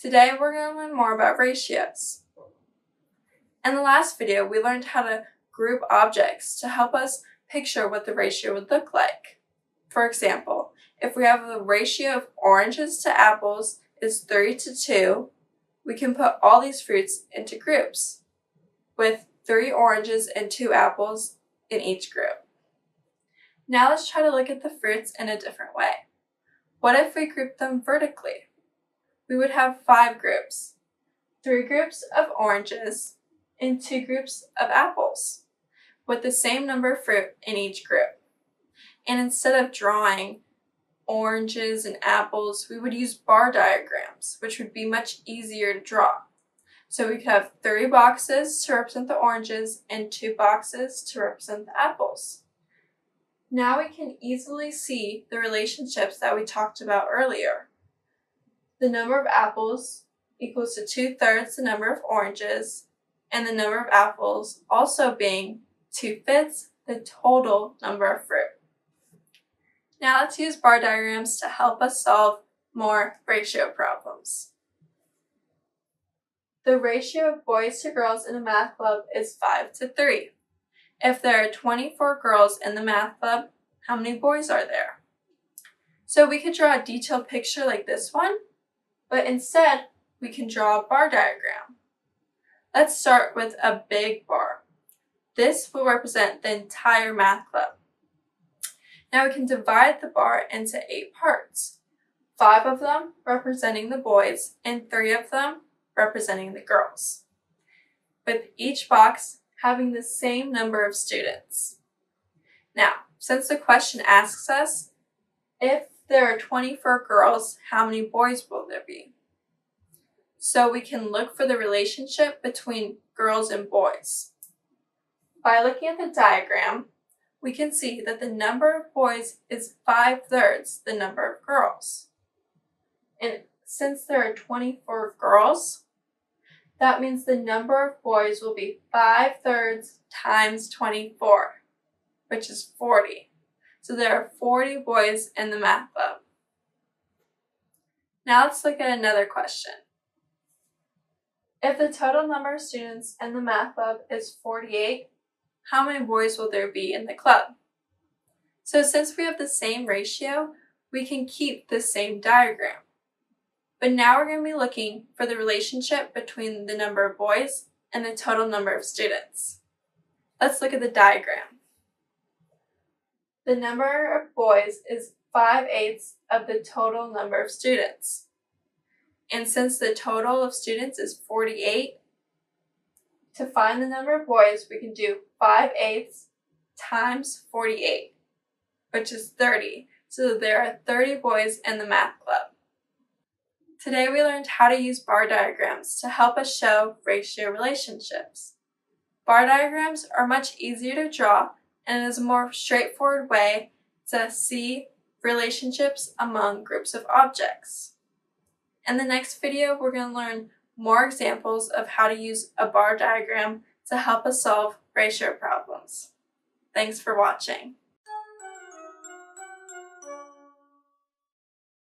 Today we're going to learn more about ratios. In the last video, we learned how to group objects to help us picture what the ratio would look like. For example, if we have the ratio of oranges to apples is 3:2, we can put all these fruits into groups, with 3 oranges and 2 apples in each group. Now let's try to look at the fruits in a different way. What if we group them vertically? We would have 5 groups, 3 groups of oranges and 2 groups of apples, with the same number of fruit in each group. And instead of drawing oranges and apples, we would use bar diagrams, which would be much easier to draw. So we could have 3 boxes to represent the oranges and 2 boxes to represent the apples. Now we can easily see the relationships that we talked about earlier. The number of apples equals to 2/3 the number of oranges, and the number of apples also being 2/5 the total number of fruit. Now let's use bar diagrams to help us solve more ratio problems. The ratio of boys to girls in a math club is 5:3. If there are 24 girls in the math club, how many boys are there? So we could draw a detailed picture like this one, but instead we can draw a bar diagram. Let's start with a big bar. This will represent the entire math club. Now we can divide the bar into 8 parts, 5 of them representing the boys and 3 of them representing the girls, with each box having the same number of students. Now, since the question asks us, if there are 24 girls, how many boys will there be? So we can look for the relationship between girls and boys. By looking at the diagram, we can see that the number of boys is 5/3 the number of girls. And since there are 24 girls, that means the number of boys will be 5/3 times 24, which is 40. So there are 40 boys in the math club. Now let's look at another question. If the total number of students in the math club is 48, how many boys will there be in the club? So since we have the same ratio, we can keep the same diagram. But now we're going to be looking for the relationship between the number of boys and the total number of students. Let's look at the diagram. The number of boys is 5/8 of the total number of students. And since the total of students is 48, to find the number of boys, we can do 5/8 times 48, which is 30. So there are 30 boys in the math club. Today we learned how to use bar diagrams to help us show ratio relationships. Bar diagrams are much easier to draw and it is a more straightforward way to see relationships among groups of objects. In the next video, we're going to learn more examples of how to use a bar diagram to help us solve ratio problems. Thanks for watching.